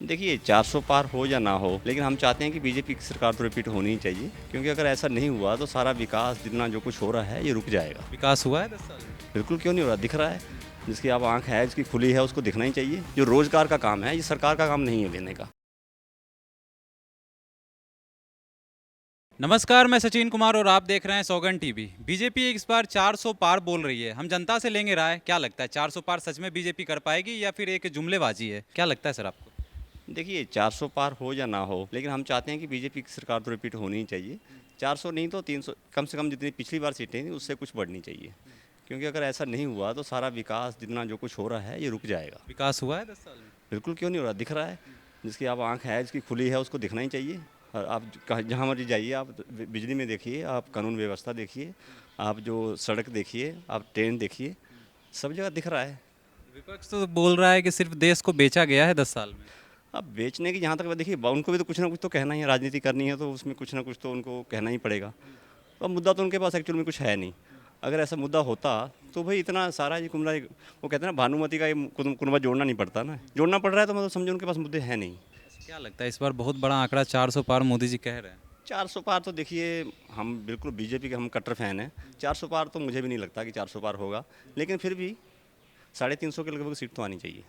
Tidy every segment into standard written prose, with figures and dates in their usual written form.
देखिए 400 पार हो या ना हो, लेकिन हम चाहते हैं कि बीजेपी की सरकार तो रिपीट होनी ही चाहिए, क्योंकि अगर ऐसा नहीं हुआ तो सारा विकास जितना जो कुछ हो रहा है ये रुक जाएगा। विकास हुआ है 10 साल में? बिल्कुल क्यों नहीं हो रहा, दिख रहा है। जिसकी अब आँख है, जिसकी खुली है, उसको दिखना ही चाहिए। जो रोज़गार का काम है, ये सरकार का काम नहीं है देने का। नमस्कार, मैं सचिन कुमार और आप देख रहे हैं सौगन टीवी। बीजेपी इस बार 400 पार बोल रही है। हम जनता से लेंगे राय। क्या लगता है 400 पार सच में बीजेपी कर पाएगी या फिर एक जुमलेबाजी है? क्या लगता है सर आपको? देखिए 400 पार हो या ना हो, लेकिन हम चाहते हैं कि बीजेपी की सरकार तो रिपीट होनी ही चाहिए। 400 नहीं तो 300 कम से कम, जितनी पिछली बार सीटें थी उससे कुछ बढ़नी चाहिए। क्योंकि अगर ऐसा नहीं हुआ तो सारा विकास जितना जो कुछ हो रहा है ये रुक जाएगा। विकास हुआ है 10 साल में? बिल्कुल क्यों नहीं हो रहा, दिख रहा है। जिसकी अब आँख है, जिसकी खुली है, उसको दिखना ही चाहिए। और आप जहाँ मर्जी जाइए, आप बिजली में देखिए, आप कानून व्यवस्था देखिए, आप जो सड़क देखिए, आप ट्रेन देखिए, सब जगह दिख रहा है। विपक्ष तो बोल रहा है कि सिर्फ देश को बेचा गया है 10 साल में। अब बेचने की जहाँ तक बात, देखिए उनको भी तो कुछ ना कुछ तो कहना ही है, राजनीति करनी है तो उसमें कुछ ना कुछ तो उनको कहना ही पड़ेगा। तो अब मुद्दा तो उनके पास एक्चुअल में कुछ है नहीं। अगर ऐसा मुद्दा होता तो भाई इतना सारा ये कुमरा, वो कहते हैं ना भानुमति का ये कुनबा जोड़ना नहीं पड़ता ना, जोड़ना पड़ रहा है तो मतलब समझो उनके पास मुद्दे हैं नहीं। क्या लगता है इस बार बहुत बड़ा आंकड़ा 400 पार मोदी जी कह रहे हैं? 400 पार तो देखिए, हम बिल्कुल बीजेपी के हम कट्टर फैन हैं। 400 पार तो मुझे भी नहीं लगता कि 400 पार होगा, लेकिन फिर भी 350 के लगभग सीट तो आनी चाहिए।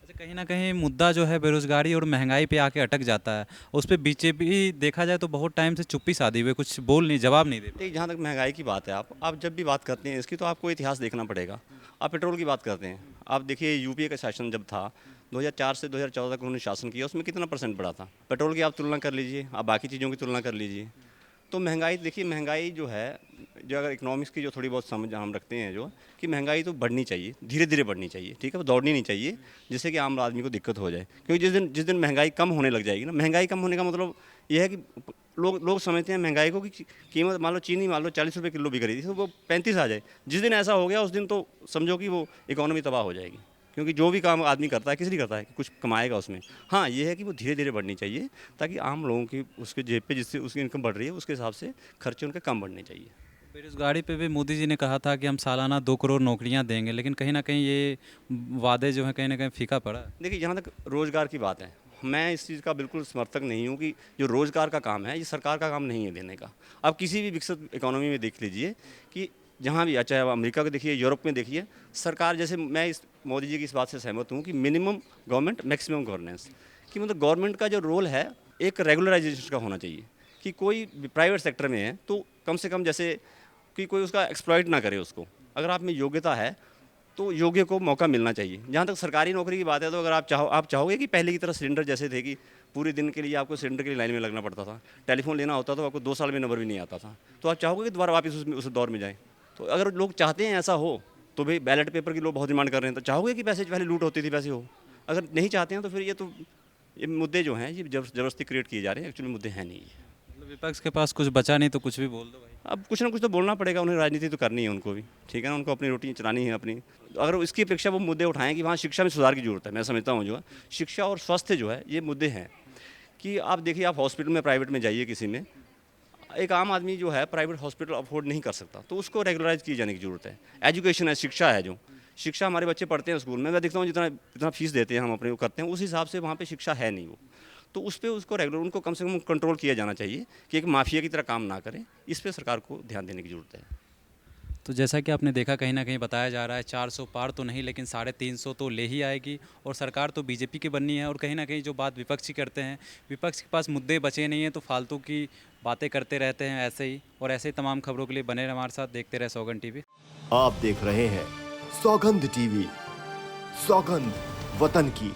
अच्छा, कहीं ना कहीं मुद्दा जो है बेरोजगारी और महंगाई पे आके अटक जाता है। उस पर बीजेपी देखा जाए तो बहुत टाइम से चुप्पी साधी हुई है, कुछ बोल नहीं, जवाब नहीं दे पा देखिए जहाँ तक महंगाई की बात है, आप जब भी बात करते हैं इसकी तो आपको इतिहास देखना पड़ेगा। आप पेट्रोल की बात करते हैं, आप देखिए यूपीए का शासन जब था 2004 से 2014 तक उन्होंने शासन किया, उसमें कितना परसेंट बढ़ा था। पेट्रोल की आप तुलना कर लीजिए, आप बाकी चीज़ों की तुलना कर लीजिए। तो महंगाई देखिए, महंगाई जो है, जो अगर इकोनॉमिक्स की जो थोड़ी बहुत समझ हम रखते हैं, जो कि महंगाई तो बढ़नी चाहिए, धीरे धीरे बढ़नी चाहिए, ठीक है, वो दौड़नी नहीं चाहिए जिससे कि आम आदमी को दिक्कत हो जाए। क्योंकि जिस दिन महंगाई कम होने लग जाएगी ना, महंगाई कम होने का मतलब ये है कि लोग समझते हैं महंगाई को कि कीमत, मान लो चीनी मान लो 40 रुपये किलो बिक रही थी तो वो 35 आ जाए। जिस दिन ऐसा हो गया उस दिन तो समझो कि वो इकोनॉमी तबाह हो जाएगी। क्योंकि जो भी काम आदमी करता है, किस लिए करता है कि कुछ कमाएगा उसमें। हाँ, ये है कि वो धीरे धीरे बढ़नी चाहिए, ताकि आम लोगों की उसके जेब पे जिससे उसकी इनकम बढ़ रही है उसके हिसाब से खर्चे उनके कम बढ़ने चाहिए। बेरोजगारी पे भी मोदी जी ने कहा था कि हम सालाना 2 करोड़ नौकरियां देंगे, लेकिन कहीं ना कहीं ये वादे जो हैं कहीं ना कहीं फीका पड़ा है। देखिए जहाँ तक रोज़गार की बात है, मैं इस चीज़ का बिल्कुल समर्थक नहीं हूँ कि जो रोज़गार का काम है ये सरकार का काम नहीं है देने का। आप किसी भी विकसित इकोनॉमी में देख लीजिए कि जहाँ भी, चाहे आप अमेरिका को देखिए, यूरोप में देखिए, सरकार जैसे, मैं इस मोदी जी की इस बात से सहमत हूँ कि मिनिमम गवर्नमेंट मैक्सिमम गवर्नेंस, कि मतलब गवर्नमेंट का जो रोल है एक रेगुलराइजेशन का होना चाहिए। कि कोई प्राइवेट सेक्टर में है तो कम से कम जैसे कि कोई उसका एक्सप्लॉइट ना करे उसको। अगर आप में योग्यता है तो योग्य को मौका मिलना चाहिए। जहाँ तक सरकारी नौकरी की बात है, तो अगर आप चाहोगे कि पहले की तरह सिलेंडर जैसे थे कि पूरे दिन के लिए आपको सिलेंडर के लिए लाइन में लगना पड़ता था, टेलीफोन लेना होता तो आपको 2 साल में नंबर भी नहीं आता था, तो आप चाहोगे कि दोबारा वापस उस दौर में जाएँ? तो अगर लोग चाहते हैं ऐसा हो, तो भाई बैलेट पेपर की लोग बहुत डिमांड कर रहे हैं, तो चाहोगे कि पैसे पहले लूट होती थी वैसे हो? अगर नहीं चाहते हैं तो फिर ये मुद्दे जो हैं ये ज़बरदस्ती क्रिएट किए जा रहे हैं, एक्चुअली मुद्दे हैं नहीं ये। मतलब विपक्ष के पास कुछ बचा नहीं तो कुछ भी बोल दो भाई। अब कुछ ना कुछ तो बोलना पड़ेगा उन्हें, राजनीति तो करनी है उनको भी, ठीक है ना, उनको अपनी रोटी चलानी है अपनी। अगर इसकी अपेक्षा वो मुद्दे उठाएँ कि वहाँ शिक्षा में सुधार की ज़रूरत है, मैं समझता हूँ जो है शिक्षा और स्वास्थ्य जो है ये मुद्दे हैं। कि आप देखिए, आप हॉस्पिटल में प्राइवेट में जाइए किसी में, एक आम आदमी जो है प्राइवेट हॉस्पिटल अफोर्ड नहीं कर सकता, तो उसको रेगुलराइज किए जाने की ज़रूरत है। एजुकेशन है, शिक्षा है, जो शिक्षा हमारे बच्चे पढ़ते हैं स्कूल में, मैं देखता हूँ जितना जितना फीस देते हैं हम अपने को करते हैं, उस हिसाब से वहाँ पे शिक्षा है नहीं वो। तो उस पे उसको रेगुलर, उनको कम से कम कंट्रोल किया जाना चाहिए कि एक माफिया की तरह काम ना करें। इस पे सरकार को ध्यान देने की ज़रूरत है। तो जैसा कि आपने देखा, कहीं ना कहीं बताया जा रहा है 400 पार तो नहीं लेकिन 350 तो ले ही आएगी। और सरकार तो बीजेपी की बननी है। और कहीं ना कहीं जो बात विपक्षी करते हैं, विपक्ष के पास मुद्दे बचे नहीं हैं तो फालतू की बातें करते रहते हैं ऐसे ही। और ऐसे ही तमाम खबरों के लिए बने रहे हमारे साथ, देखते रहे सौगन टीवी। आप देख रहे हैं सौगंध टीवी। सौगंध वतन की।